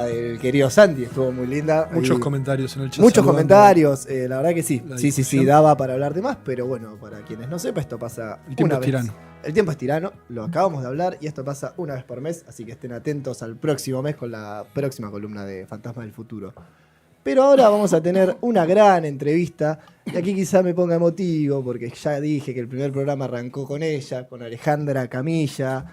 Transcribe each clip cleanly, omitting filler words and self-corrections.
El querido Santi, estuvo muy linda. Muchos Ahí, comentarios en el chat. muchos comentarios, la verdad que sí. Sí, daba para hablar de más, pero bueno, para quienes no sepan, esto pasa el tiempo una es vez. tirano. El tiempo es tirano, lo acabamos de hablar y esto pasa una vez por mes, así que estén atentos al próximo mes con la próxima columna de Fantasma del Futuro. Pero ahora vamos a tener una gran entrevista y aquí quizá me ponga emotivo porque ya dije que el primer programa arrancó con ella, con Alejandra Camilla,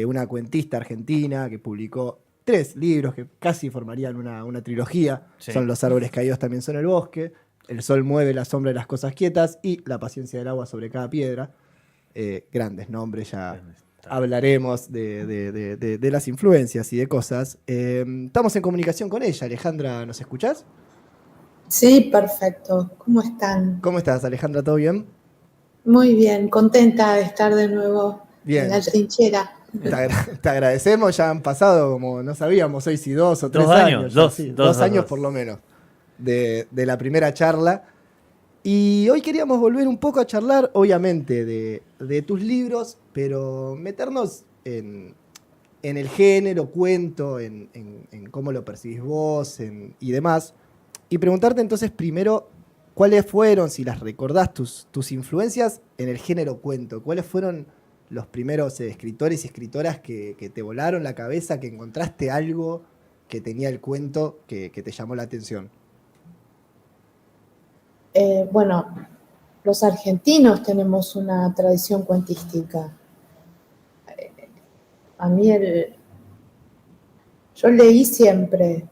una cuentista argentina que publicó 3 libros que casi formarían una trilogía. Sí. Son Los árboles caídos también son el bosque, El sol mueve la sombra de las cosas quietas y La paciencia del agua sobre cada piedra. Grandes nombres, ya hablaremos de las influencias y de cosas. Estamos en comunicación con ella. Alejandra, ¿nos escuchás? Sí, perfecto. ¿Cómo están? ¿Cómo estás, Alejandra? ¿Todo bien? Muy bien, contenta de estar de nuevo bien. En la trinchera. Te agradecemos, ya han pasado, como no sabíamos hoy si 2 o 3 años. Dos años por lo menos de la primera charla. Y hoy queríamos volver un poco a charlar, obviamente, de tus libros, pero meternos en el género, cuento, en cómo lo percibís vos y demás. Y preguntarte entonces primero, ¿cuáles fueron, si las recordás, tus influencias en el género cuento? ¿Cuáles fueron los primeros escritores y escritoras que te volaron la cabeza, que encontraste algo que tenía el cuento que te llamó la atención? Bueno, los argentinos tenemos una tradición cuentística. A mí yo leí siempre,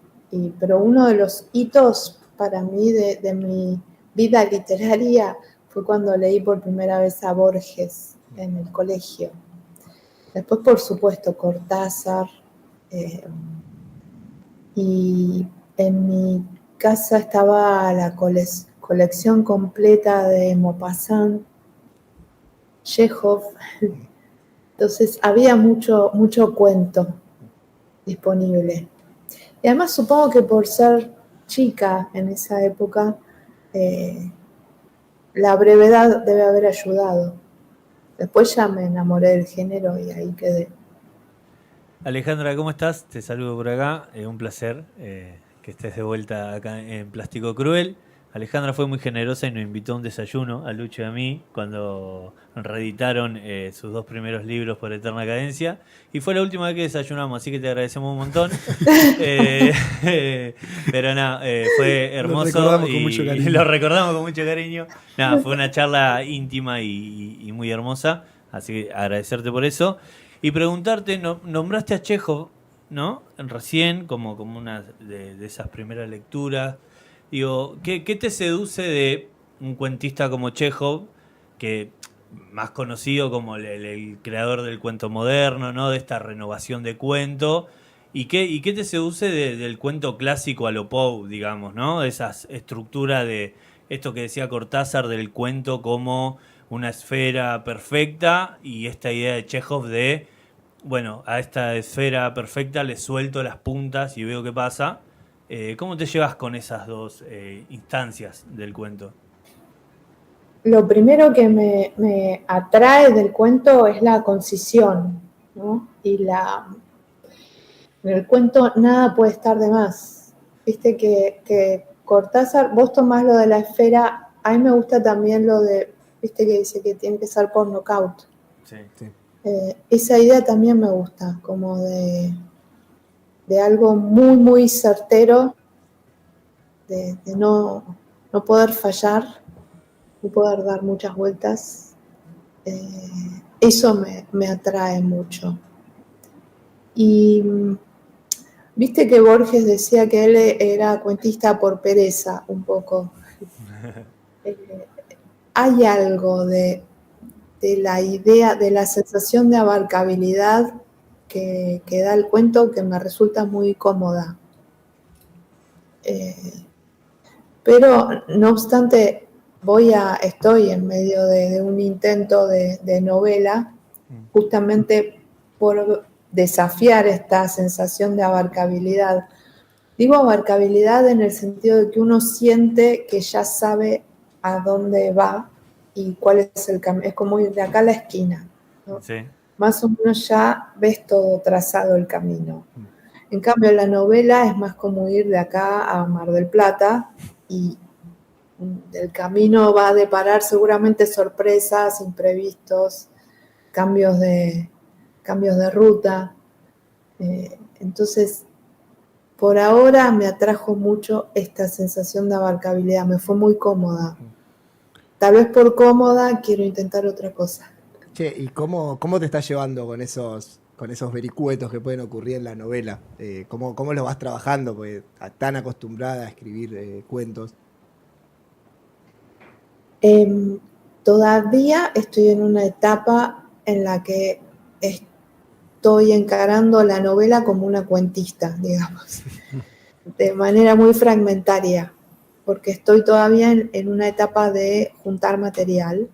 pero uno de los hitos para mí de mi vida literaria fue cuando leí por primera vez a Borges en el colegio. Después, por supuesto, Cortázar. Y en mi casa estaba la colección completa de Maupassant, Chekhov. Entonces había mucho cuento disponible. Y además supongo que por ser chica en esa época, la brevedad debe haber ayudado. Después ya me enamoré del género y ahí quedé. Alejandra, ¿cómo estás? Te saludo por acá. Un placer que estés de vuelta acá en Plástico Cruel. Alejandra fue muy generosa y nos invitó a un desayuno, a Lucho y a mí, cuando reeditaron sus 2 primeros libros por Eterna Cadencia. Y fue la última vez que desayunamos, así que te agradecemos un montón. Pero nada, fue hermoso. Lo recordamos con mucho cariño. Nada, fue una charla íntima y muy hermosa, así que agradecerte por eso. Y preguntarte, nombraste a Chekhov, ¿no? Recién, como una de esas primeras lecturas. Digo, ¿qué te seduce de un cuentista como Chekhov, que más conocido como el creador del cuento moderno, ¿no? De esta renovación de cuento? ¿Y qué te seduce del cuento clásico a lo Poe, digamos, ¿no? De esas estructuras de esto que decía Cortázar del cuento como una esfera perfecta y esta idea de Chekhov de, bueno, a esta esfera perfecta le suelto las puntas y veo qué pasa. ¿Cómo te llevas con esas 2 instancias del cuento? Lo primero que me atrae del cuento es la concisión, ¿no? Y en el cuento nada puede estar de más. Viste que Cortázar, vos tomás lo de la esfera, a mí me gusta también lo de, viste que dice que tiene que ser por knockout. Sí. Esa idea también me gusta, como de algo muy, muy certero, de no poder fallar, no poder dar muchas vueltas. Eso me atrae mucho. Y viste que Borges decía que él era cuentista por pereza, un poco. Hay algo de la idea, de la sensación de abarcabilidad que da el cuento que me resulta muy cómoda. Pero, no obstante, estoy en medio de un intento de novela, justamente por desafiar esta sensación de abarcabilidad. Digo abarcabilidad en el sentido de que uno siente que ya sabe a dónde va y cuál es el camino. Es como ir de acá a la esquina, ¿no? Sí. Más o menos ya ves todo trazado el camino. En cambio, la novela es más como ir de acá a Mar del Plata y el camino va a deparar seguramente sorpresas, imprevistos, cambios de ruta. Entonces, por ahora me atrajo mucho esta sensación de abarcabilidad, me fue muy cómoda. Tal vez por cómoda quiero intentar otra cosa. Che, ¿y cómo te estás llevando con esos vericuetos que pueden ocurrir en la novela? ¿Cómo los vas trabajando? Porque estás tan acostumbrada a escribir cuentos. Todavía estoy en una etapa en la que estoy encarando la novela como una cuentista, digamos, de manera muy fragmentaria, porque estoy todavía en una etapa de juntar material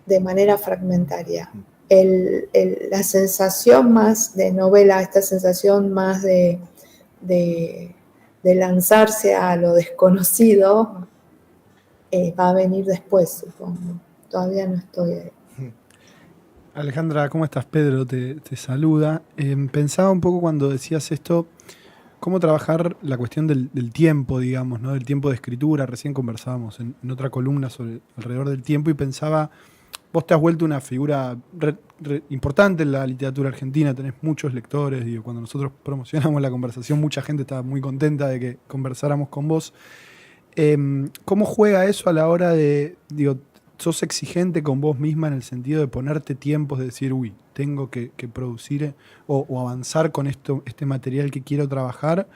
de manera fragmentaria. La sensación más de novela, esta sensación más de lanzarse a lo desconocido, va a venir después, supongo. Todavía no estoy ahí. Alejandra, ¿cómo estás? Pedro te saluda. Pensaba un poco cuando decías esto, cómo trabajar la cuestión del tiempo, digamos, ¿no? Del tiempo de escritura. Recién conversábamos en otra columna alrededor del tiempo y pensaba, vos te has vuelto una figura importante en la literatura argentina, tenés muchos lectores, digo, cuando nosotros promocionamos la conversación, mucha gente estaba muy contenta de que conversáramos con vos. ¿Cómo juega eso a la hora de, digo, sos exigente con vos misma en el sentido de ponerte tiempos, de decir, uy, tengo que producir o avanzar con este material que quiero trabajar?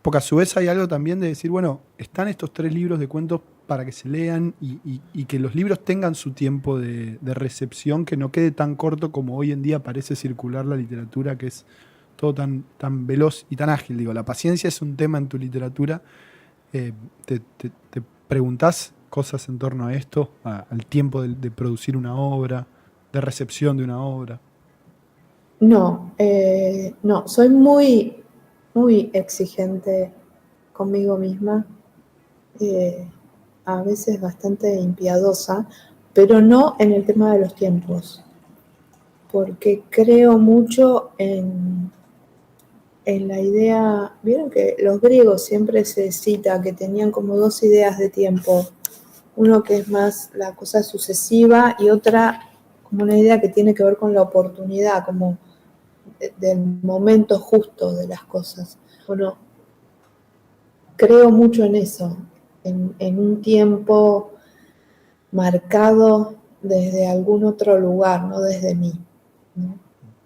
Porque a su vez hay algo también de decir, bueno, están estos 3 libros de cuentos para que se lean y que los libros tengan su tiempo de recepción, que no quede tan corto como hoy en día parece circular la literatura, que es todo tan veloz y tan ágil. Digo, la paciencia es un tema en tu literatura. ¿Te preguntás cosas en torno a esto, al tiempo de producir una obra, de recepción de una obra? No, soy muy, muy exigente conmigo misma, a veces bastante impiadosa, pero no en el tema de los tiempos, porque creo mucho en la idea, vieron que los griegos siempre se cita que tenían como 2 ideas de tiempo, uno que es más la cosa sucesiva y otra como una idea que tiene que ver con la oportunidad, como del momento justo de las cosas. Bueno, creo mucho en eso, en un tiempo marcado desde algún otro lugar, no desde mí, ¿no?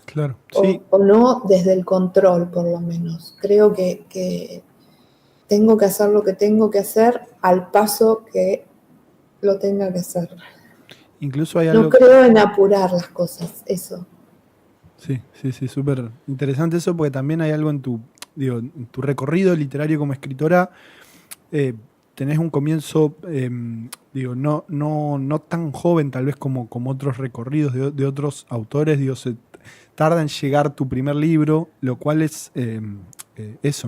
Claro, sí. O no desde el control, por lo menos. Creo que tengo que hacer lo que tengo que hacer al paso que lo tenga que hacer. Incluso hay algo... No creo en apurar las cosas, eso. Sí, súper interesante eso, porque también hay algo en tu recorrido literario como escritora. Tenés un comienzo, no tan joven tal vez como otros recorridos de otros autores. Se tarda en llegar tu primer libro, lo cual es eso,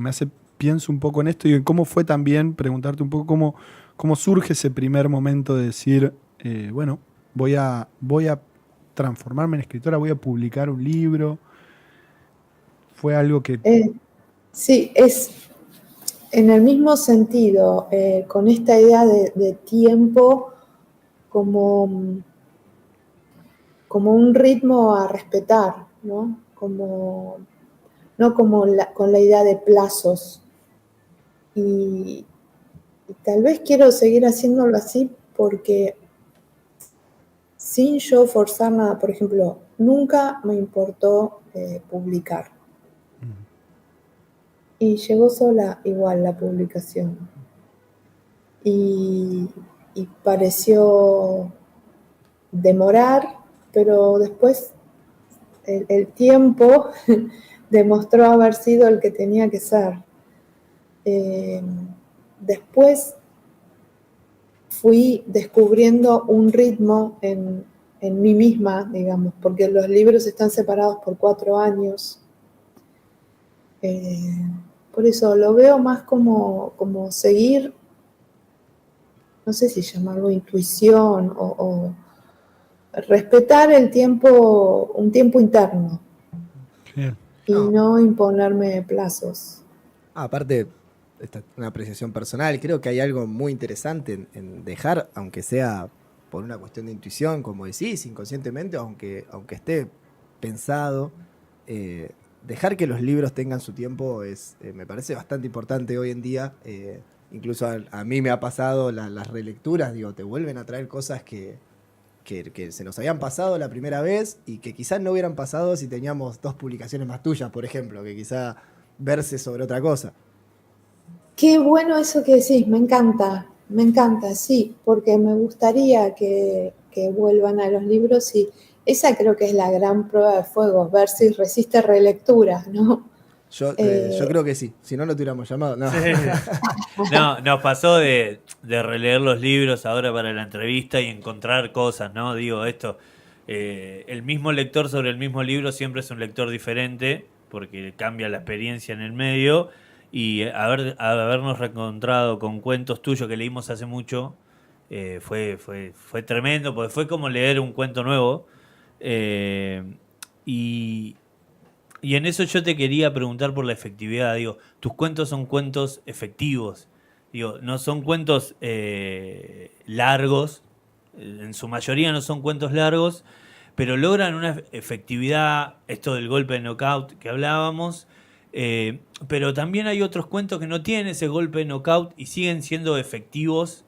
pienso un poco en esto y en cómo fue también, preguntarte un poco cómo surge ese primer momento de decir, bueno, voy a transformarme en escritora, voy a publicar un libro. Fue algo que... Sí, es en el mismo sentido, con esta idea de tiempo como un ritmo a respetar, ¿no? No como con la idea de plazos. Y tal vez quiero seguir haciéndolo así porque sin yo forzar nada, por ejemplo, nunca me importó publicar. Y llegó sola igual la publicación. Y pareció demorar, pero después el tiempo demostró haber sido el que tenía que ser. Después fui descubriendo un ritmo en mí misma, digamos, porque los libros están separados por 4 años. Por eso lo veo más como seguir, no sé si llamarlo intuición o respetar el tiempo, un tiempo interno. Genial. y no imponerme plazos. Aparte, esta es una apreciación personal, creo que hay algo muy interesante en dejar, aunque sea por una cuestión de intuición, como decís, inconscientemente, aunque esté pensado, dejar que los libros tengan su tiempo me parece bastante importante hoy en día. Incluso a mí me ha pasado las relecturas, digo, te vuelven a traer cosas que se nos habían pasado la primera vez y que quizás no hubieran pasado si teníamos 2 publicaciones más tuyas, por ejemplo, que quizá verse sobre otra cosa. Qué bueno eso que decís, me encanta, sí, porque me gustaría que vuelvan a los libros y esa creo que es la gran prueba de fuego, ver si resiste relectura, ¿no? Yo creo que sí, si no, no te hubiéramos llamado. No, Sí. No, nos pasó de releer los libros ahora para la entrevista y encontrar cosas, ¿no? Digo, esto, el mismo lector sobre el mismo libro siempre es un lector diferente, porque cambia la experiencia en el medio, y habernos reencontrado con cuentos tuyos que leímos hace mucho, fue tremendo, porque fue como leer un cuento nuevo. eh, y, y en eso yo te quería preguntar por la efectividad. Digo, tus cuentos son cuentos efectivos. Digo, no son cuentos largos. En su mayoría no son cuentos largos, pero logran una efectividad, esto del golpe de knockout que hablábamos. Pero también hay otros cuentos que no tienen ese golpe de knockout y siguen siendo efectivos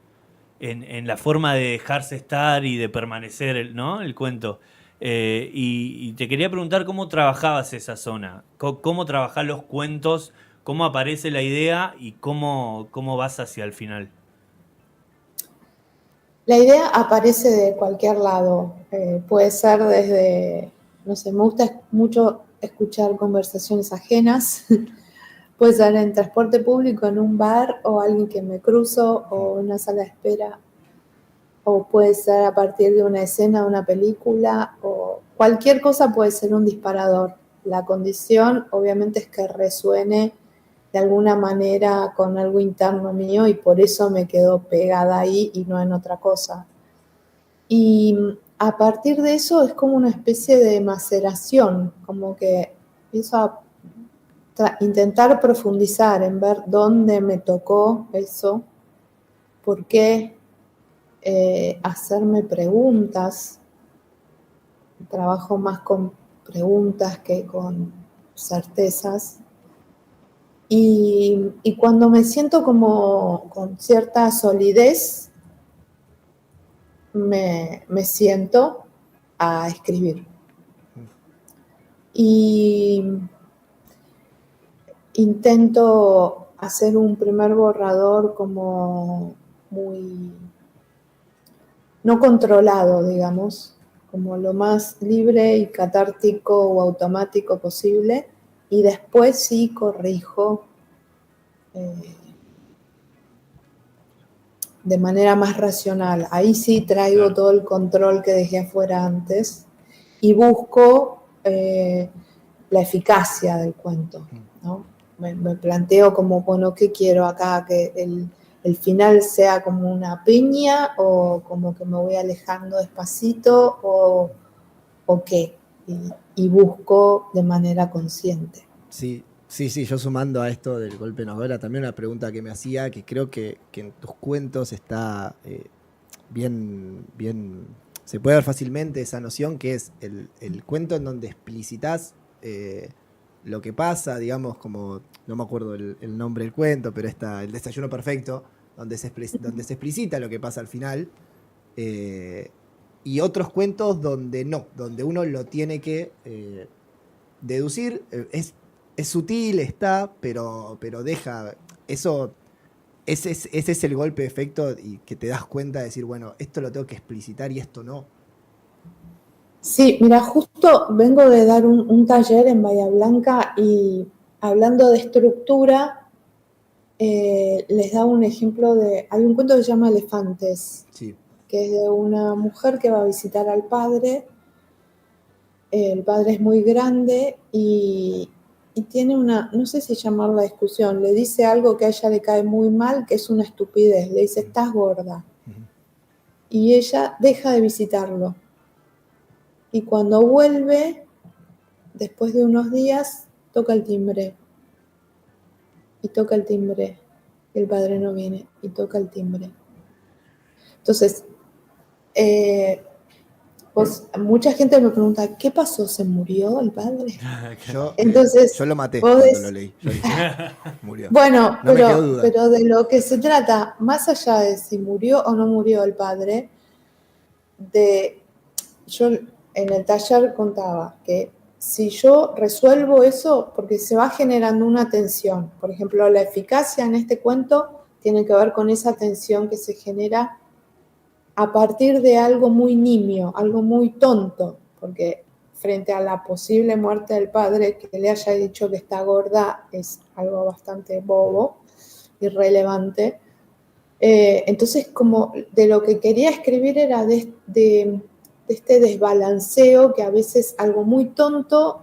en la forma de dejarse estar y de permanecer, ¿no? El cuento. Y te quería preguntar cómo trabajabas esa zona, cómo trabajás los cuentos, cómo aparece la idea y cómo vas hacia el final. La idea aparece de cualquier lado, puede ser desde, no sé, me gusta mucho escuchar conversaciones ajenas, puede ser en transporte público, en un bar, o alguien que me cruzo, o en una sala de espera, o puede ser a partir de una escena de una película, o cualquier cosa puede ser un disparador. La condición obviamente es que resuene de alguna manera con algo interno mío y por eso me quedo pegada ahí y no en otra cosa. Y a partir de eso es como una especie de maceración, como que empiezo a intentar profundizar en ver dónde me tocó eso, por qué, hacerme preguntas. Trabajo más con preguntas que con certezas. Y cuando me siento como con cierta solidez, me siento a escribir. Y intento hacer un primer borrador como muy no controlado, digamos, como lo más libre y catártico o automático posible, y después sí corrijo de manera más racional. Ahí sí traigo todo el control que dejé afuera antes y busco la eficacia del cuento, ¿no? Me planteo como, bueno, ¿qué quiero acá? Que el final sea como una piña o como que me voy alejando despacito o qué. Y busco de manera consciente. Sí, yo sumando a esto del golpe de novela, también una pregunta que me hacía, que creo que en tus cuentos está bien, se puede ver fácilmente esa noción, que es el cuento en donde explicitas lo que pasa, digamos, como, no me acuerdo el nombre del cuento, pero está El desayuno perfecto, donde se explicita lo que pasa al final, y otros cuentos donde no, donde uno lo tiene que deducir, es sutil, pero deja, ese es el golpe de efecto y que te das cuenta de decir, bueno, esto lo tengo que explicitar y esto no. Sí, mira, justo vengo de dar un taller en Bahía Blanca y hablando de estructura, les da un ejemplo hay un cuento que se llama Elefantes, sí, que es de una mujer que va a visitar al padre. El padre es muy grande y tiene no sé si llamarla discusión, le dice algo que a ella le cae muy mal, que es una estupidez, le dice, estás gorda. Y ella deja de visitarlo. Y cuando vuelve, después de unos días, toca el timbre, y toca el timbre, el padre no viene, y toca el timbre. Entonces, mucha gente me pregunta, ¿qué pasó? ¿Se murió el padre? Yo lo maté cuando lo leí. Yo dije, murió. Bueno, no me quedó duda. pero de lo que se trata, más allá de si murió o no murió el padre, yo en el taller contaba que si yo resuelvo eso, porque se va generando una tensión, por ejemplo, la eficacia en este cuento tiene que ver con esa tensión que se genera a partir de algo muy nimio, algo muy tonto, porque frente a la posible muerte del padre, que le haya dicho que está gorda es algo bastante bobo, irrelevante. Entonces, como de lo que quería escribir era de este desbalanceo que a veces algo muy tonto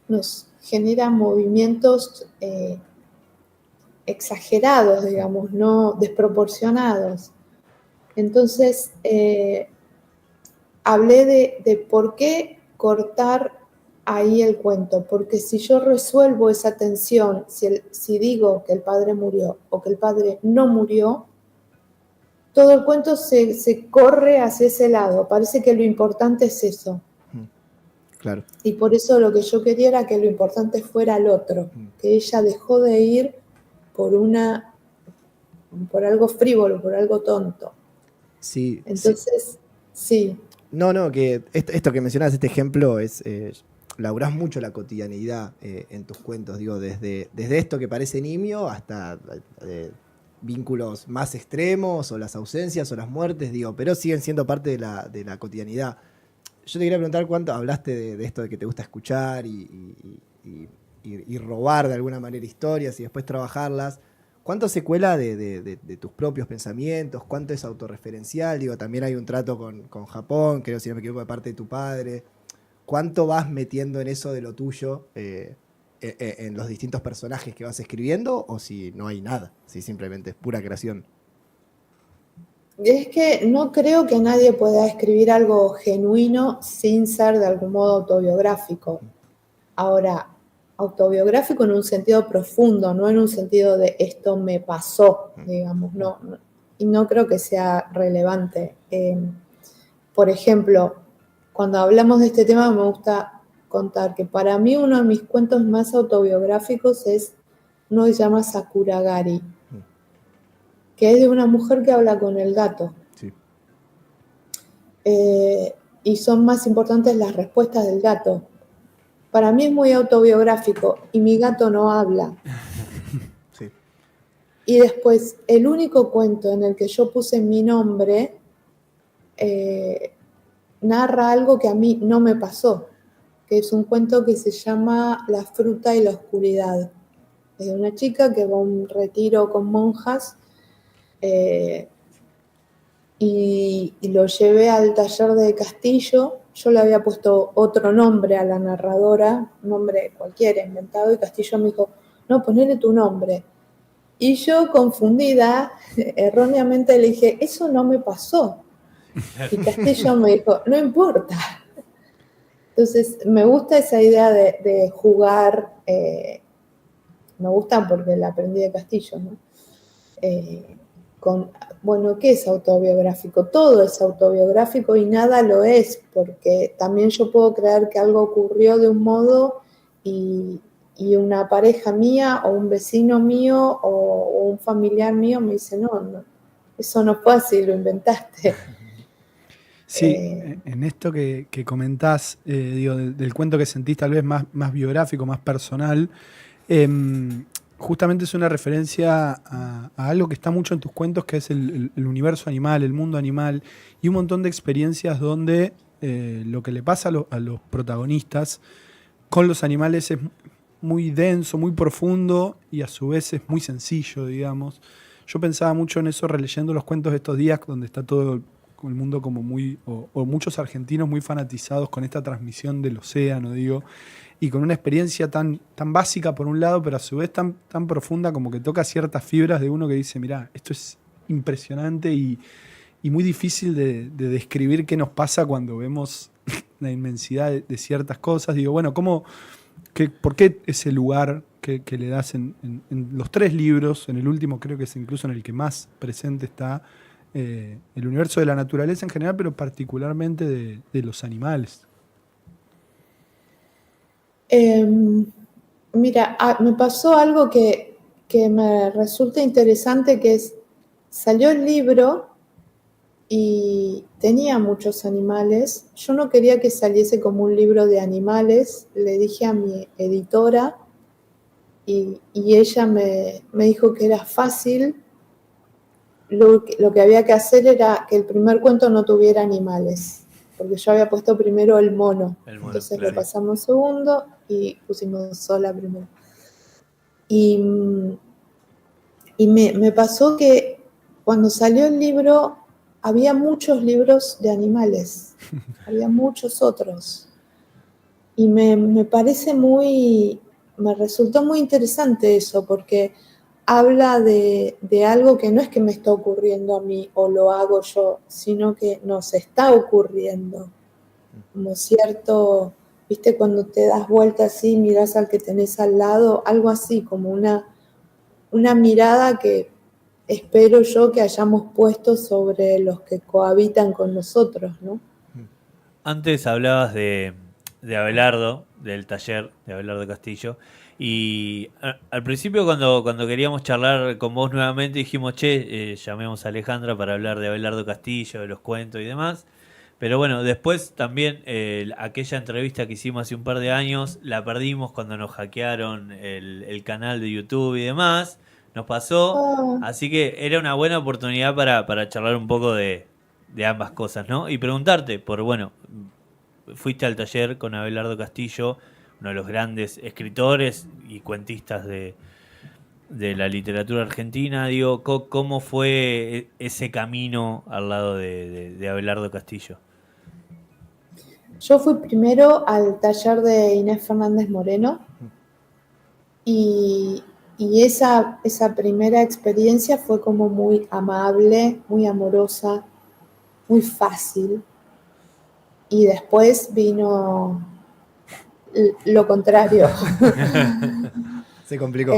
nos genera movimientos exagerados, digamos, no desproporcionados. Entonces, hablé de por qué cortar ahí el cuento, porque si yo resuelvo esa tensión, si digo que el padre murió o que el padre no murió, todo el cuento se corre hacia ese lado. Parece que lo importante es eso. Claro. Y por eso lo que yo quería era que lo importante fuera el otro, que ella dejó de ir por algo frívolo, por algo tonto. Sí. Entonces, sí. No, que esto que mencionas, este ejemplo, es laburás mucho la cotidianeidad en tus cuentos, digo, desde esto que parece nimio hasta vínculos más extremos, o las ausencias, o las muertes, digo, pero siguen siendo parte de la cotidianidad. Yo te quería preguntar cuánto hablaste de esto de que te gusta escuchar y robar de alguna manera historias y después trabajarlas. ¿Cuánto se cuela de tus propios pensamientos? ¿Cuánto es autorreferencial? Digo, también hay un trato con Japón, creo, si no me equivoco, de parte de tu padre. ¿Cuánto vas metiendo en eso de lo tuyo en los distintos personajes que vas escribiendo? ¿O si no hay nada? Si simplemente es pura creación. Es que no creo que nadie pueda escribir algo genuino sin ser de algún modo autobiográfico. Ahora, autobiográfico en un sentido profundo, no en un sentido de esto me pasó, digamos, no, y no creo que sea relevante. Por ejemplo, cuando hablamos de este tema me gusta contar que para mí uno de mis cuentos más autobiográficos es uno que se llama Sakuragari, que es de una mujer que habla con el gato. Sí. Y son más importantes las respuestas del gato. Para mí es muy autobiográfico y mi gato no habla. Sí. Y después, el único cuento en el que yo puse mi nombre narra algo que a mí no me pasó, que es un cuento que se llama La fruta y la oscuridad. Es de una chica que va a un retiro con monjas y lo llevé al taller de Castillo. Yo le había puesto otro nombre a la narradora, un nombre cualquiera inventado, y Castillo me dijo, no, ponele tu nombre. Y yo, confundida, erróneamente le dije, eso no me pasó. Y Castillo me dijo, no importa. Entonces, me gusta esa idea de jugar, me gusta porque la aprendí de Castillo, ¿no? Bueno, ¿qué es autobiográfico? Todo es autobiográfico y nada lo es, porque también yo puedo creer que algo ocurrió de un modo y una pareja mía o un vecino mío o un familiar mío me dice, no, eso no fue así, lo inventaste. Sí, en esto que comentás, digo, del cuento que sentís tal vez más biográfico, más personal, justamente es una referencia a algo que está mucho en tus cuentos, que es el universo animal, el mundo animal, y un montón de experiencias donde lo que le pasa a los protagonistas con los animales es muy denso, muy profundo y a su vez es muy sencillo, digamos. Yo pensaba mucho en eso releyendo los cuentos de estos días, donde está todo el mundo como muy, o muchos argentinos muy fanatizados con esta transmisión del océano, digo, y con una experiencia tan básica por un lado, pero a su vez tan profunda, como que toca ciertas fibras de uno que dice, mirá, esto es impresionante y muy difícil de describir qué nos pasa cuando vemos la inmensidad de ciertas cosas. Digo, bueno, ¿cómo ¿Por qué ese lugar que le das en los 3 libros? En el último creo que es incluso en el que más presente está el universo de la naturaleza en general, pero particularmente de los animales. Mira, me pasó algo que me resulta interesante, que es, salió el libro y tenía muchos animales. Yo no quería que saliese como un libro de animales. Le dije a mi editora y ella me dijo que era fácil. Lo que había que hacer era que el primer cuento no tuviera animales, porque yo había puesto primero el mono. Entonces claro, lo pasamos segundo y pusimos sola primero. Y me pasó que cuando salió el libro había muchos libros de animales, había muchos otros. Y me parece me resultó muy interesante eso, porque habla de algo que no es que me está ocurriendo a mí o lo hago yo, sino que nos está ocurriendo. Como cierto, viste, cuando te das vuelta así, miras al que tenés al lado, algo así, como una mirada que espero yo que hayamos puesto sobre los que cohabitan con nosotros, ¿no? Antes hablabas de Abelardo, del taller de Abelardo Castillo, y al principio cuando queríamos charlar con vos nuevamente dijimos, llamemos a Alejandra para hablar de Abelardo Castillo, de los cuentos y demás. Pero bueno, después también aquella entrevista que hicimos hace un par de años, la perdimos cuando nos hackearon el canal de YouTube y demás. Nos pasó, así que era una buena oportunidad para charlar un poco de ambas cosas, ¿no? Y preguntarte, bueno, fuiste al taller con Abelardo Castillo, uno de los grandes escritores y cuentistas de la literatura argentina, digo, ¿cómo fue ese camino al lado de Abelardo Castillo? Yo fui primero al taller de Inés Fernández Moreno y esa primera experiencia fue como muy amable, muy amorosa, muy fácil. Y después vino lo contrario. Se complicó.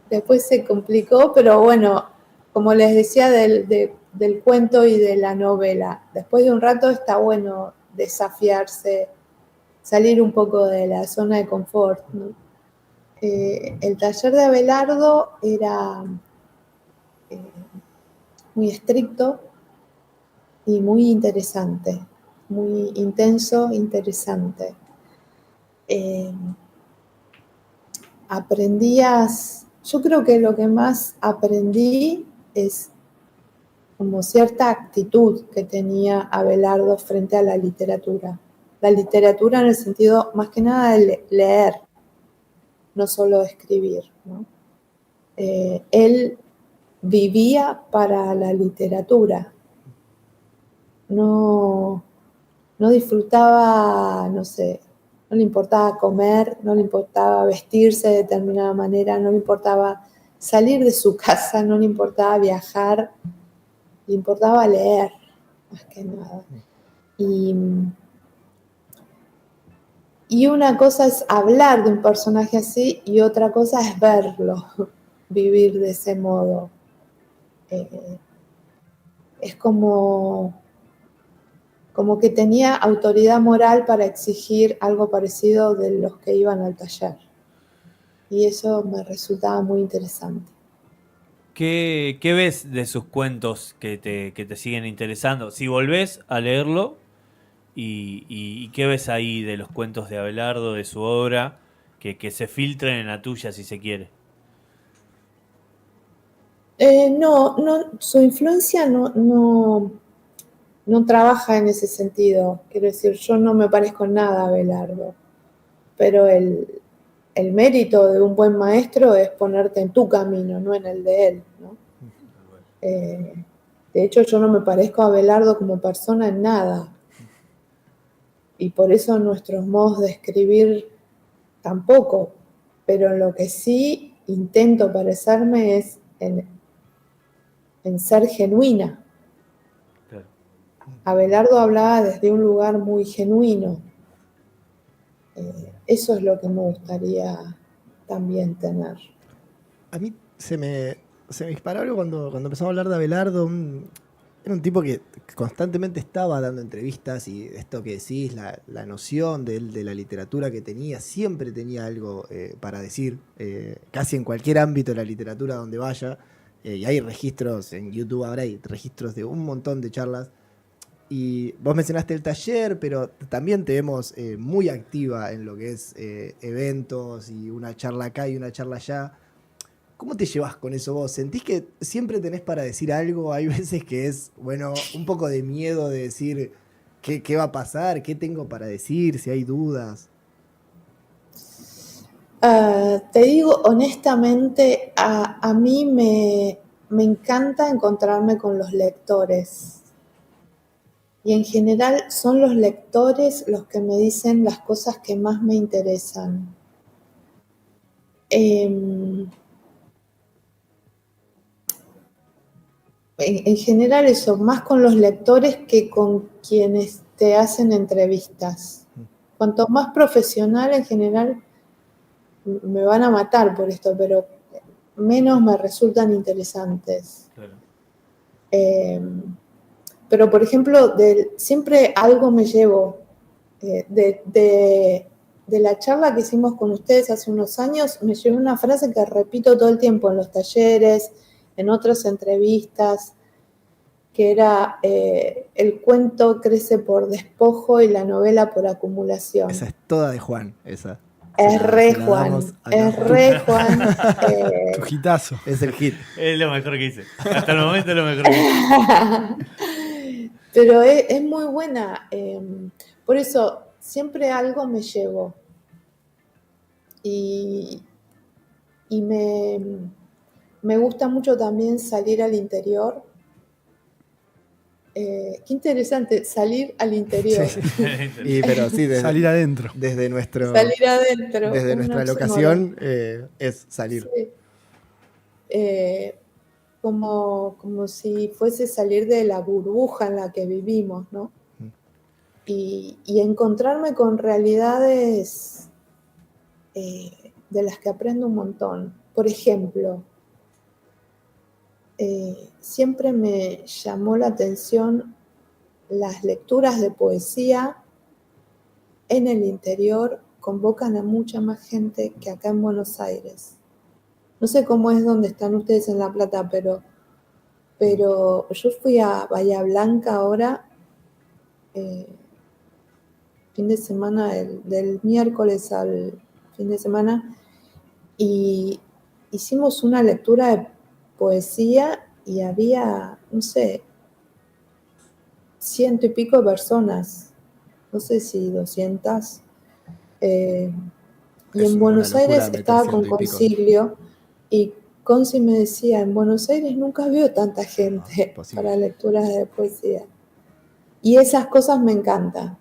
Después se complicó, pero bueno, como les decía del cuento y de la novela, después de un rato está bueno desafiarse, salir un poco de la zona de confort, ¿no? El taller de Abelardo era muy estricto y muy interesante, muy intenso, interesante. Yo creo que lo que más aprendí es como cierta actitud que tenía Abelardo frente a la literatura. La literatura en el sentido más que nada de leer, no solo de escribir, ¿no? Él vivía para la literatura. No disfrutaba, no sé, no le importaba comer, no le importaba vestirse de determinada manera, no le importaba salir de su casa, no le importaba viajar, le importaba leer, más que nada. Y una cosa es hablar de un personaje así y otra cosa es verlo, vivir de ese modo. Es como que tenía autoridad moral para exigir algo parecido de los que iban al taller. Y eso me resultaba muy interesante. ¿Qué ves de sus cuentos que te siguen interesando? Si volvés a leerlo, ¿y qué ves ahí de los cuentos de Abelardo, de su obra, que se filtren en la tuya si se quiere? No, su influencia no trabaja en ese sentido. Quiero decir, yo no me parezco en nada a Abelardo, pero el mérito de un buen maestro es ponerte en tu camino, no en el de él, ¿no? De hecho, yo no me parezco a Abelardo como persona en nada. Y por eso nuestros modos de escribir tampoco. Pero lo que sí intento parecerme es en ser genuina. Claro. Abelardo hablaba desde un lugar muy genuino. Eso es lo que me gustaría también tener. A mí se me disparó algo cuando empezamos a hablar de Abelardo. Era un tipo que constantemente estaba dando entrevistas y esto que decís, la noción de la literatura que tenía, siempre tenía algo para decir, casi en cualquier ámbito de la literatura donde vaya. Y hay registros, en YouTube ahora hay registros de un montón de charlas. Y vos mencionaste el taller, pero también te vemos muy activa en lo que es eventos y una charla acá y una charla allá. ¿Cómo te llevas con eso vos? ¿Sentís que siempre tenés para decir algo? Hay veces que es, bueno, un poco de miedo de decir qué va a pasar, qué tengo para decir, si hay dudas. Te digo honestamente, a mí me encanta encontrarme con los lectores. Y en general son los lectores los que me dicen las cosas que más me interesan. En general eso, más con los lectores que con quienes te hacen entrevistas. Cuanto más profesional, en general, me van a matar por esto, pero menos me resultan interesantes. Claro. Pero, por ejemplo, siempre algo me llevo de la charla que hicimos con ustedes hace unos años. Me llevé una frase que repito todo el tiempo en los talleres, en otras entrevistas, que era el cuento crece por despojo y la novela por acumulación. Esa es toda de Juan, esa. Es re Juan, es re Juan. Tu hitazo. Es el hit. Es lo mejor que hice. Hasta el momento es lo mejor que hice. Pero es muy buena. Por eso siempre algo me llevo. Y me gusta mucho también salir al interior. Qué interesante, salir al interior. Sí. Pero sí, salir adentro. Desde nuestra locación es salir. Sí. Como si fuese salir de la burbuja en la que vivimos, ¿no? Y encontrarme con realidades de las que aprendo un montón. Por ejemplo, siempre me llamó la atención las lecturas de poesía en el interior. Convocan a mucha más gente que acá en Buenos Aires. No sé cómo es donde están ustedes en La Plata, pero yo fui a Bahía Blanca ahora, fin de semana, del miércoles al fin de semana, y hicimos una lectura de poesía y había, no sé, 100 y pico de personas, no sé si 200. Y en Buenos Aires estaba con Concilio y Conci me decía, en Buenos Aires nunca veo tanta gente para lecturas de poesía. Y esas cosas me encanta,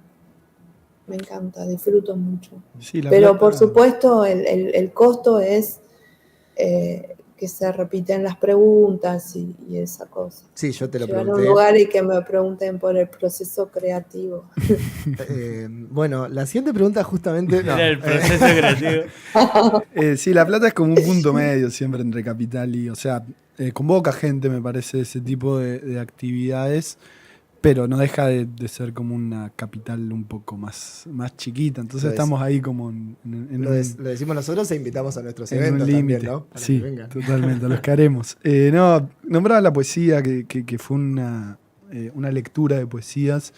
disfruto mucho. Sí, pero por supuesto el costo es que se repiten las preguntas y esa cosa. Sí, yo te lo Llegar pregunté. a un lugar y que me pregunten por el proceso creativo. Bueno, la siguiente pregunta justamente... Era el proceso creativo. Sí, La Plata es como un punto medio siempre entre capital y... O sea, convoca gente, me parece, ese tipo de actividades, pero no deja de ser como una capital un poco más chiquita. Entonces estamos ahí como lo decimos nosotros e invitamos a nuestros en eventos un límite, también, ¿no? Para sí, que vengan. totalmente, los que haremos. No, nombraba la poesía, que fue una lectura de poesías,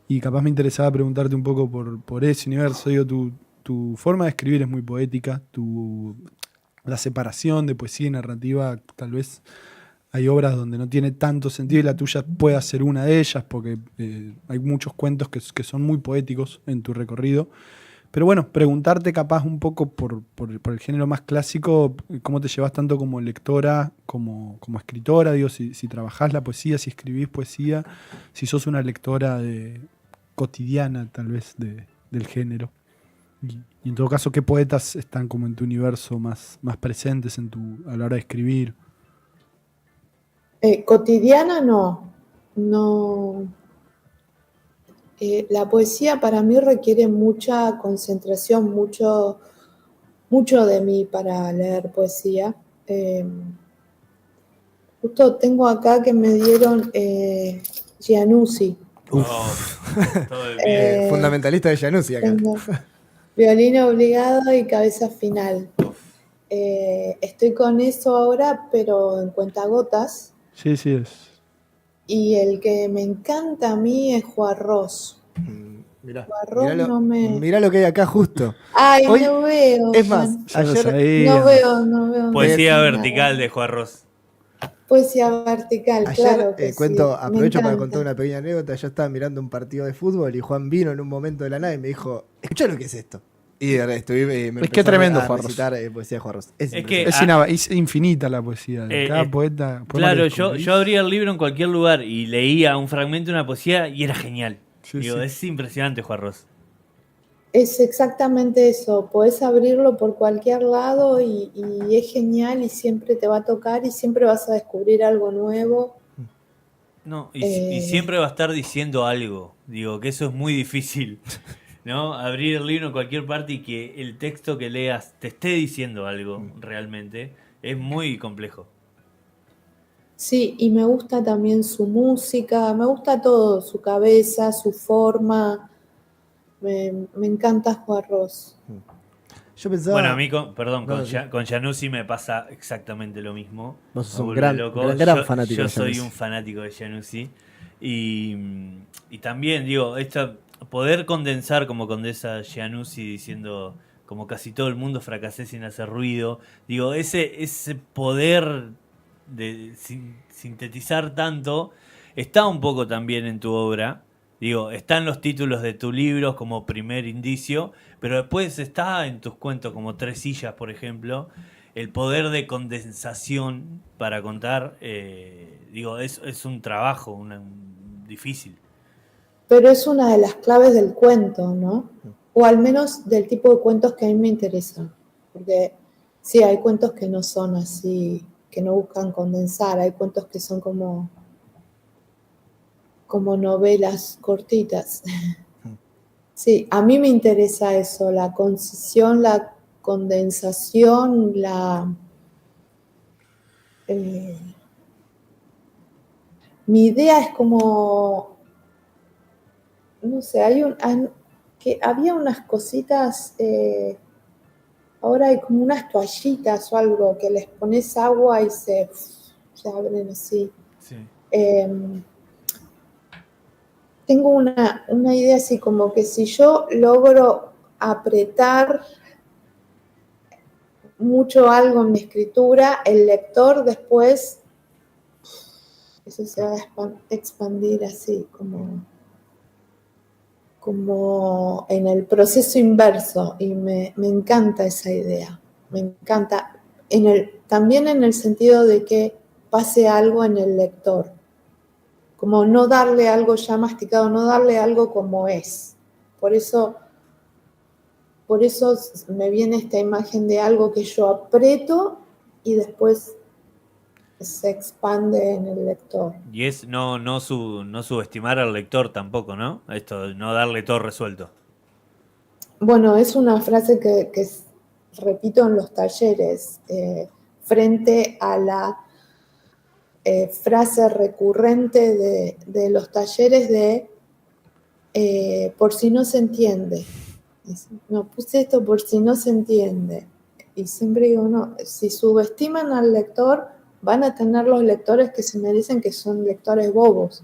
y capaz me interesaba preguntarte un poco por ese universo. Digo, tu forma de escribir es muy poética, la separación de poesía y narrativa, tal vez hay obras donde no tiene tanto sentido y la tuya puede ser una de ellas, porque hay muchos cuentos que son muy poéticos en tu recorrido. Pero bueno, preguntarte capaz un poco por el género más clásico, cómo te llevas tanto como lectora, como escritora, digo, si trabajás la poesía, si escribís poesía, si sos una lectora cotidiana tal vez del género. Y en todo caso, ¿qué poetas están como en tu universo más presentes a la hora de escribir? Cotidiana no. La poesía para mí requiere mucha concentración, mucho de mí para leer poesía. Justo tengo acá que me dieron Giannuzzi. Todo el bien. Fundamentalista de Januzzi acá. Tengo Violín obligado y Cabeza final. Estoy con eso ahora, pero en cuentagotas. Sí, es. Y el que me encanta a mí es Juarros. Mirá, Juarros mirá lo que hay acá justo. Ay, Hoy, no veo. es más, Ya lo ayer sabía. No veo. Poesía nada. vertical de Juan Ross. Poesía vertical, claro que cuento, sí. aprovecho para contar una pequeña anécdota. Yo estaba mirando un partido de fútbol y Juan vino en un momento de la nada y me dijo, escuchá lo que es esto. Y me Es que tremendo, a Juan Ross. recitar poesía de Juan Ross. Es que Es infinita la poesía de cada poeta. Claro, yo abría el libro en cualquier lugar y leía un fragmento de una poesía y era genial. Es impresionante Juan Ross. Es exactamente eso, podés abrirlo por cualquier lado y es genial y siempre te va a tocar y siempre vas a descubrir algo nuevo. No, y siempre va a estar diciendo algo. Digo, que eso es muy difícil, ¿no? Abrir el libro en cualquier parte y que el texto que leas te esté diciendo algo realmente es muy complejo. Sí, y me gusta también su música, me gusta todo, su cabeza, su forma. Me encanta Juan Ross. Yo pensaba... Bueno, a mí, con Januzzi me pasa exactamente lo mismo. Vos sos un gran fanático. Yo soy un fanático de Januzzi. Y también, digo, poder condensar como condensa Januzzi diciendo como casi todo el mundo fracasé sin hacer ruido. Digo, ese poder de sintetizar tanto está un poco también en tu obra. Digo, están los títulos de tus libros como primer indicio, pero después está en tus cuentos como Tres sillas, por ejemplo, el poder de condensación para contar, es un trabajo difícil. Pero es una de las claves del cuento, ¿no? O al menos del tipo de cuentos que a mí me interesan. Porque sí, hay cuentos que no son así, que no buscan condensar, hay cuentos que son como novelas cortitas. Sí, a mí me interesa eso, la concisión, la condensación, mi idea es como, no sé, había unas cositas, ahora hay como unas toallitas o algo que les pones agua y se abren así. Sí. Tengo una idea así como que si yo logro apretar mucho algo en mi escritura, el lector después, eso se va a expandir así, como en el proceso inverso, y me encanta esa idea, me encanta, también en el sentido de que pase algo en el lector, como no darle algo ya masticado, no darle algo como es. Por eso me viene esta imagen de algo que yo aprieto y después se expande en el lector. Y es no subestimar al lector tampoco, ¿no? Esto, no darle todo resuelto. Bueno, es una frase que repito en los talleres, frente a la frase recurrente de los talleres de por si no se entiende. No, puse esto por si no se entiende. Y siempre digo, no, si subestiman al lector, van a tener los lectores que se merecen, que son lectores bobos,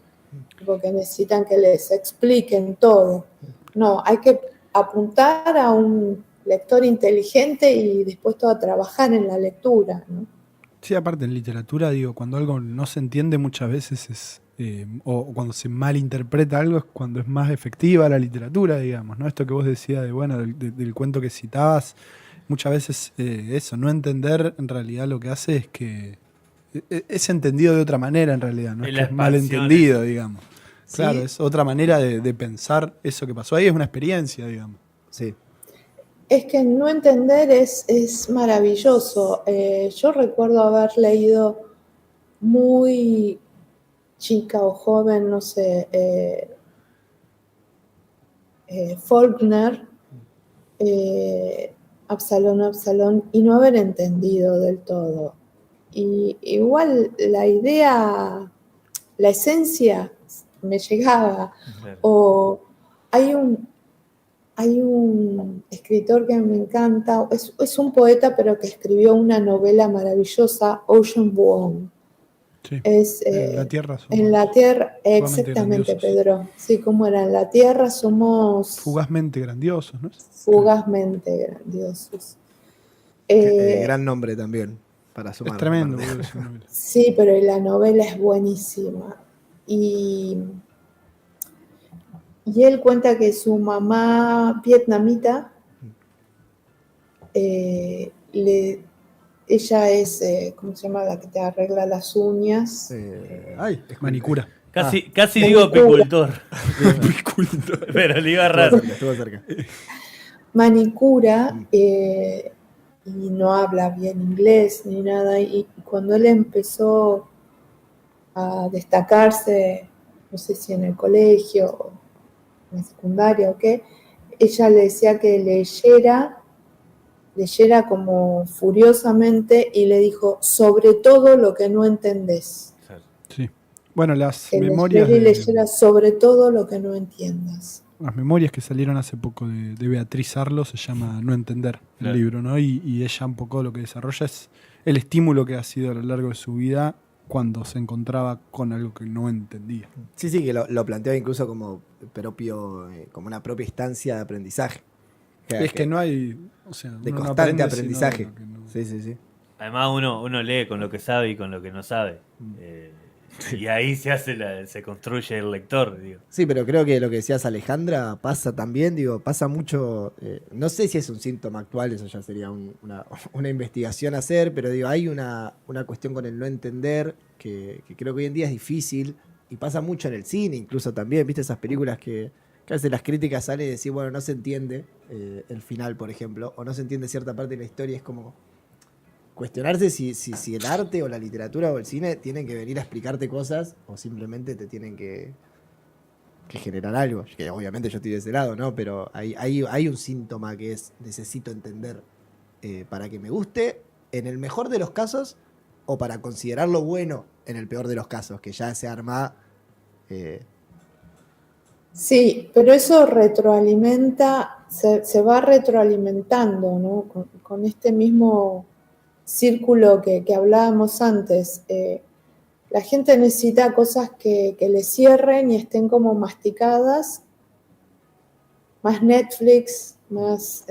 porque necesitan que les expliquen todo. No, hay que apuntar a un lector inteligente y dispuesto a trabajar en la lectura, ¿no? Sí, aparte en literatura, digo, cuando algo no se entiende muchas veces es, o cuando se malinterpreta algo es cuando es más efectiva la literatura, digamos, ¿no? Esto que vos decías del cuento que citabas, muchas veces eso, no entender en realidad lo que hace es que es entendido de otra manera en realidad, no es que es malentendido, digamos. ¿Sí? Claro, es otra manera de pensar eso que pasó ahí, es una experiencia, digamos. Sí. Es que no entender es maravilloso. Yo recuerdo haber leído muy chica o joven, no sé, Faulkner, Absalón, y no haber entendido del todo. Y igual la idea, la esencia me llegaba. O hay un escritor que me encanta, es un poeta, pero que escribió una novela maravillosa, Ocean Vuong. Sí. En la Tierra, exactamente, Pedro. Sí, como era, en la Tierra somos... Fugazmente grandiosos, ¿no? Fugazmente grandiosos. Gran nombre también, para sumar. Es tremendo. Sí, pero la novela es buenísima. Y él cuenta que su mamá vietnamita, ella es, ¿cómo se llama? La que te arregla las uñas. Manicura. Casi digo apicultor. Pero le iba raro. Estuvo cerca. Manicura, y no habla bien inglés ni nada. Y cuando él empezó a destacarse, no sé si en el colegio, en la secundaria o qué, ella le decía que leyera como furiosamente, y le dijo, sobre todo lo que no entendés. Sí. Bueno, las que memorias... leyera sobre todo lo que no entiendas. Las memorias que salieron hace poco de Beatriz Arlo se llama No Entender, el libro, ¿no? Y ella un poco lo que desarrolla es el estímulo que ha sido a lo largo de su vida cuando se encontraba con algo que no entendía. Sí, que lo planteaba incluso como como una propia instancia de aprendizaje. Que no hay, o sea, de constante aprendizaje. Sí. Además uno lee con lo que sabe y con lo que no sabe. Y ahí se construye el lector, digo. Sí, pero creo que lo que decías, Alejandra, pasa también, pasa mucho, no sé si es un síntoma actual, eso ya sería una investigación a hacer, pero hay una cuestión con el no entender que creo que hoy en día es difícil, y pasa mucho en el cine incluso también, ¿viste? Esas películas que a veces las críticas salen y decir, bueno, no se entiende el final, por ejemplo, o no se entiende cierta parte de la historia, es como cuestionarse si el arte o la literatura o el cine tienen que venir a explicarte cosas o simplemente te tienen que generar algo. Que obviamente yo estoy de ese lado, ¿no? Pero hay un síntoma que es necesito entender para que me guste en el mejor de los casos o para considerarlo bueno en el peor de los casos, que ya se arma... Sí, pero eso retroalimenta, se va retroalimentando, ¿no? Con este mismo círculo que hablábamos antes. La gente necesita cosas que le cierren y estén como masticadas, más Netflix, más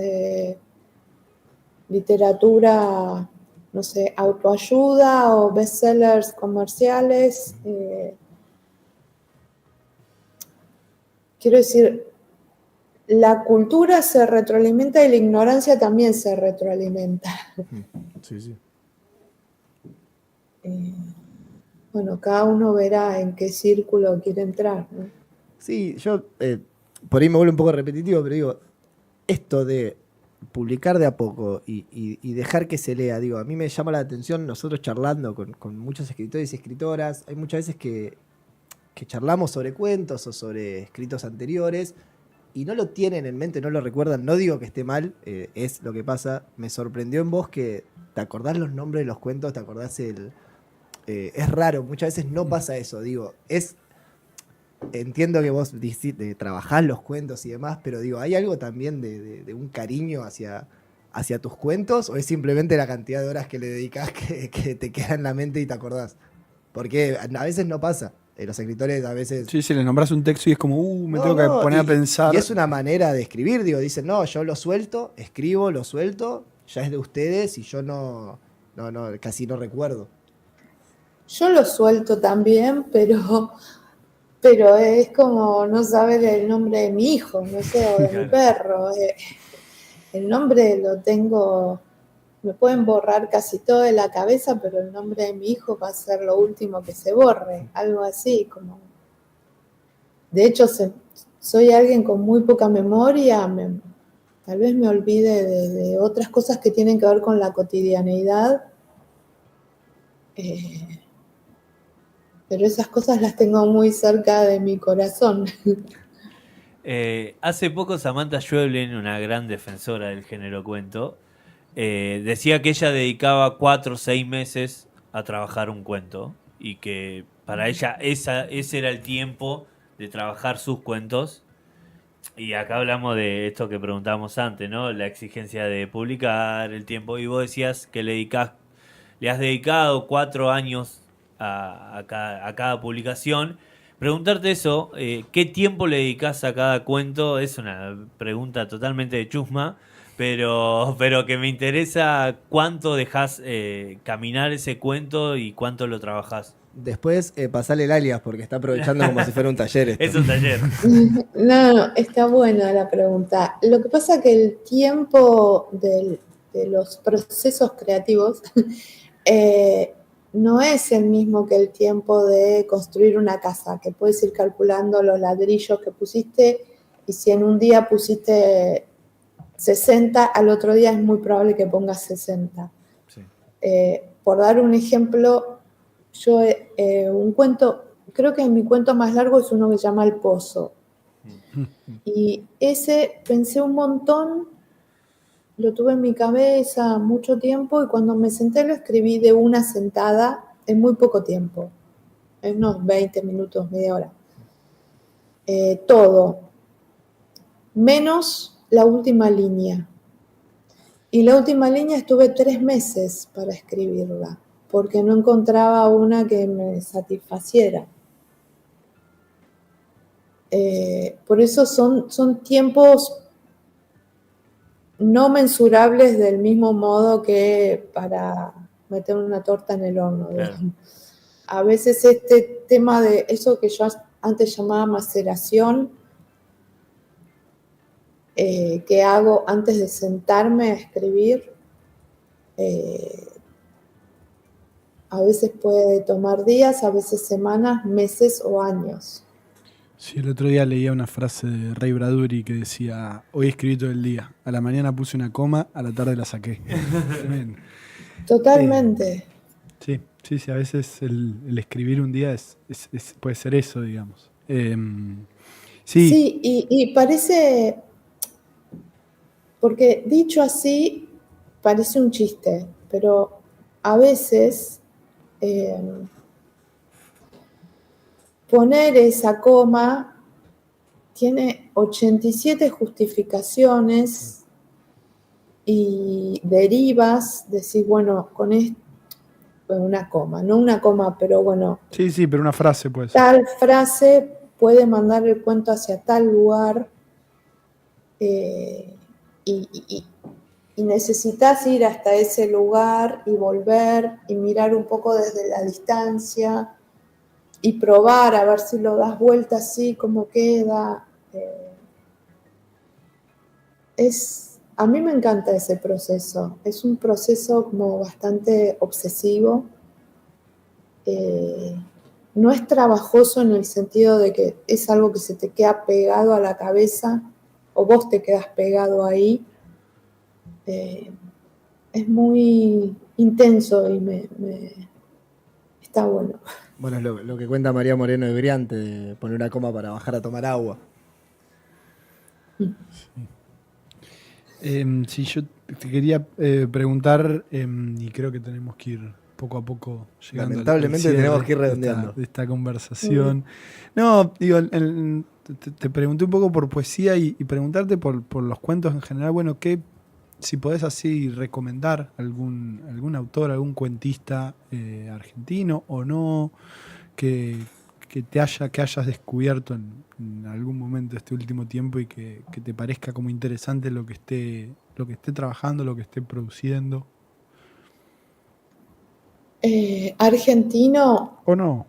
literatura, no sé, autoayuda o bestsellers comerciales. Quiero decir, la cultura se retroalimenta y la ignorancia también se retroalimenta. Sí. Bueno, cada uno verá en qué círculo quiere entrar, ¿no? Sí, yo por ahí me vuelvo un poco repetitivo, pero digo, esto de publicar de a poco y dejar que se lea, a mí me llama la atención, nosotros charlando con muchos escritores y escritoras, hay muchas veces que charlamos sobre cuentos o sobre escritos anteriores y no lo tienen en mente, no lo recuerdan, no digo que esté mal, es lo que pasa. Me sorprendió en vos que te acordás los nombres de los cuentos, te acordás es raro, muchas veces no pasa eso, entiendo que vos trabajás los cuentos y demás, pero ¿hay algo también de un cariño hacia tus cuentos o es simplemente la cantidad de horas que le dedicás que te queda en la mente y te acordás? Porque a veces no pasa. Los escritores a veces... Sí, si les nombras un texto y es como, me tengo que poner a pensar. Y es una manera de escribir, dicen, no, yo lo suelto, escribo, lo suelto, ya es de ustedes y yo no casi no recuerdo. Yo lo suelto también, pero es como no saber el nombre de mi hijo, no sé, o de mi perro. El nombre lo tengo... Me pueden borrar casi todo de la cabeza, pero el nombre de mi hijo va a ser lo último que se borre, algo así, como... De hecho, soy alguien con muy poca memoria, tal vez me olvide de otras cosas que tienen que ver con la cotidianeidad, pero esas cosas las tengo muy cerca de mi corazón. Hace poco Samantha Schweblin, una gran defensora del género cuento, decía que ella dedicaba 4 o 6 meses a trabajar un cuento y que para ella ese era el tiempo de trabajar sus cuentos. Y acá hablamos de esto que preguntábamos antes, ¿no? La exigencia de publicar, el tiempo. Y vos decías que le has dedicado 4 años a cada publicación. Preguntarte eso, ¿qué tiempo le dedicas a cada cuento? Es una pregunta totalmente de chusma, pero que me interesa cuánto dejas caminar ese cuento y cuánto lo trabajás. Después pasale el alias porque está aprovechando como si fuera un taller esto. Es un taller. No, está buena la pregunta. Lo que pasa es que el tiempo de los procesos creativos no es el mismo que el tiempo de construir una casa, que puedes ir calculando los ladrillos que pusiste y si en un día pusiste 60, al otro día es muy probable que pongas 60. Sí. Por dar un ejemplo, yo un cuento, creo que mi cuento más largo es uno que se llama El Pozo. Y ese pensé un montón, lo tuve en mi cabeza mucho tiempo y cuando me senté lo escribí de una sentada en muy poco tiempo, en unos 20 minutos, media hora. Todo, menos la última línea. Y la última línea estuve 3 meses para escribirla, porque no encontraba una que me satisfaciera. Por eso son tiempos no mensurables del mismo modo que para meter una torta en el horno. Claro. A veces este tema de eso que yo antes llamaba maceración, que hago antes de sentarme a escribir, a veces puede tomar días, a veces semanas, meses o años. Sí, el otro día leía una frase de Ray Bradbury que decía: hoy escribí todo el día, a la mañana puse una coma, a la tarde la saqué. Totalmente. Sí, a veces el escribir un día puede ser eso, digamos. Sí, y parece, porque dicho así, parece un chiste, pero a veces poner esa coma tiene 87 justificaciones y derivas, decir, bueno, con esto, una coma, no una coma, pero bueno. Sí, pero una frase puede ser. Tal frase puede mandar el cuento hacia tal lugar y necesitas ir hasta ese lugar y volver y mirar un poco desde la distancia y probar a ver si lo das vuelta así, cómo queda. A mí me encanta ese proceso. Es un proceso como bastante obsesivo. No es trabajoso en el sentido de que es algo que se te queda pegado a la cabeza o vos te quedas pegado ahí. Es muy intenso y está bueno. Bueno, es lo que cuenta María Moreno de Briante, de poner una coma para bajar a tomar agua. Sí, yo te quería preguntar, y creo que tenemos que ir poco a poco llegando. Lamentablemente al tenemos que ir redondeando de esta conversación. No, digo, te pregunté un poco por poesía y preguntarte por los cuentos en general. Bueno, si podés así recomendar algún autor, algún cuentista argentino o no, que hayas descubierto en algún momento de este último tiempo y que te parezca como interesante lo que esté trabajando, lo que esté produciendo. Argentino. ¿O no?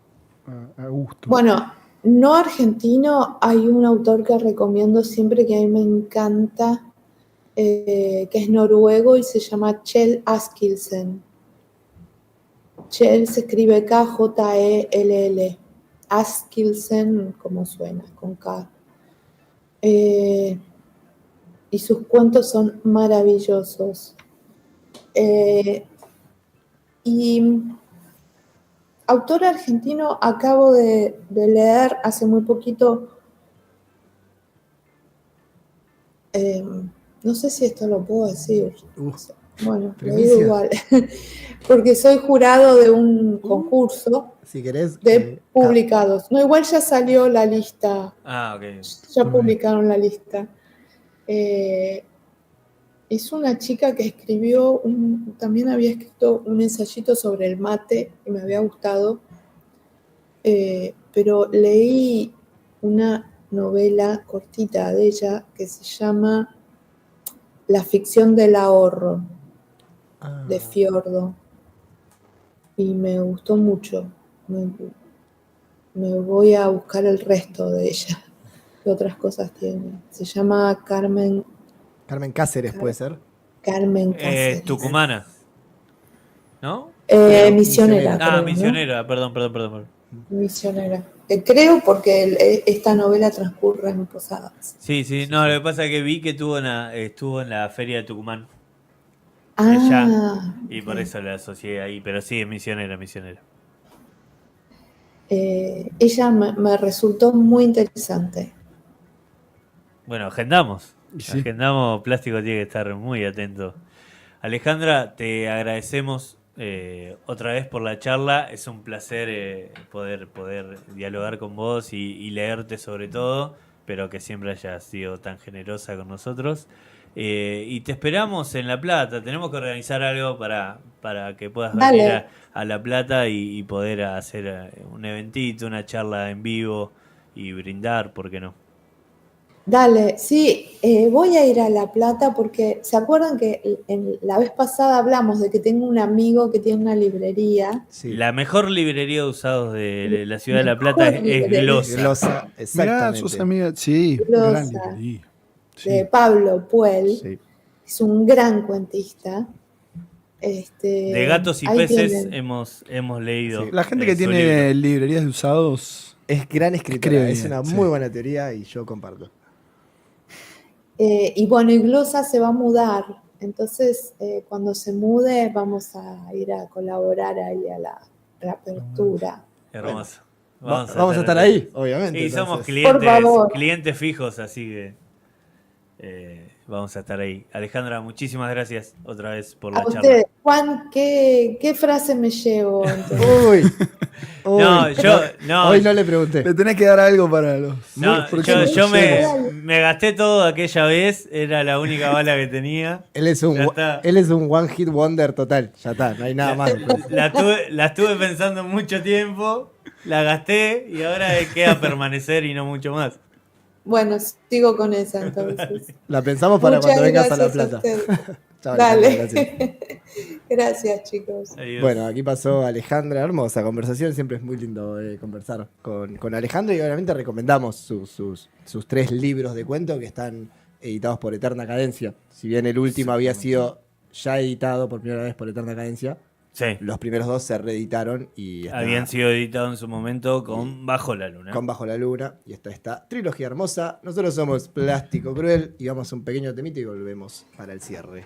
A gusto. Bueno, no argentino, hay un autor que recomiendo siempre que a mí me encanta, que es noruego y se llama Kjell Askildsen. Kjell se escribe Kjell. Askildsen, como suena, con K. Y sus cuentos son maravillosos. Y autor argentino, acabo de leer hace muy poquito No sé si esto lo puedo decir. Bueno, lo primicia. digo igual. Porque soy jurado de un concurso Si querés. de publicados. No, igual ya salió la lista. Ah, ok. Ya publicaron la lista. Es una chica que escribió, también había escrito un ensayito sobre el mate que me había gustado, pero leí una novela cortita de ella que se llama La ficción del ahorro, de Fiordo, y me gustó mucho. Me voy a buscar el resto de ella, qué otras cosas tiene. Se llama Carmen Cáceres, ¿puede ser? Carmen Cáceres. Tucumana, ¿no? Misionera. Ah, creo, misionera, ¿no? perdón. Misionera. Creo porque esta novela transcurre en Posadas. Sí, no, lo que pasa es que vi que estuvo en la feria de Tucumán. Ah, y por eso la asocié ahí, pero sí, es misionera. Ella me resultó muy interesante. Bueno, agendamos. Sí. Plástico tiene que estar muy atento. Alejandra, te agradecemos otra vez por la charla. Es un placer poder dialogar con vos y leerte sobre todo, pero que siempre hayas sido tan generosa con nosotros. Y te esperamos en La Plata. Tenemos que organizar algo para que puedas venir a La Plata y poder hacer un eventito, una charla en vivo y brindar, ¿por qué no? Dale, sí, voy a ir a La Plata porque, ¿se acuerdan que la vez pasada hablamos de que tengo un amigo que tiene una librería? Sí. La mejor librería de usados de la ciudad de La Plata es Glosa. Glosa, exactamente. Mirá, sos amiga, sí, Glosa, gran librería. Sí. de Pablo Puel, Sí. es un gran cuentista. De Gatos y ahí Peces tienen. hemos leído. Sí. La gente que su tiene libro. librerías de usados. Es gran escritora, Escribe es bien, una sí. muy buena teoría y yo comparto. Y bueno, y Glosa se va a mudar. Entonces, cuando se mude, vamos a ir a colaborar ahí a la reapertura. Hermoso. Vamos a estar ahí, obviamente. Sí, somos entonces. Por favor. clientes fijos, así que vamos a estar ahí. Alejandra, muchísimas gracias otra vez por la A charla. ustedes, Juan, ¿qué frase me llevo? Entonces? Uy. Hoy no le pregunté. Le tenés que dar algo para los. No, próximos yo shows. me gasté todo aquella vez, era la única bala que tenía. Él es un one hit wonder total. Ya está, no hay nada más. La estuve pensando mucho tiempo, la gasté y ahora queda permanecer y no mucho más. Bueno, sigo con esa entonces. La pensamos para Muchas cuando vengas a La gracias Plata. ustedes. Chao, Dale. Alejandra, gracias. Gracias, chicos. Adiós. Bueno, aquí pasó Alejandra, hermosa conversación, siempre es muy lindo conversar con Alejandra y obviamente recomendamos sus 3 libros de cuento que están editados por Eterna Cadencia. Si bien el último había sido ya editado por primera vez por Eterna Cadencia, Sí. los primeros 2 se reeditaron y Habían sido editados en su momento con Bajo la Luna. con Bajo la Luna y está esta trilogía hermosa. Nosotros somos Plástico Cruel y vamos a un pequeño temita y volvemos para el cierre.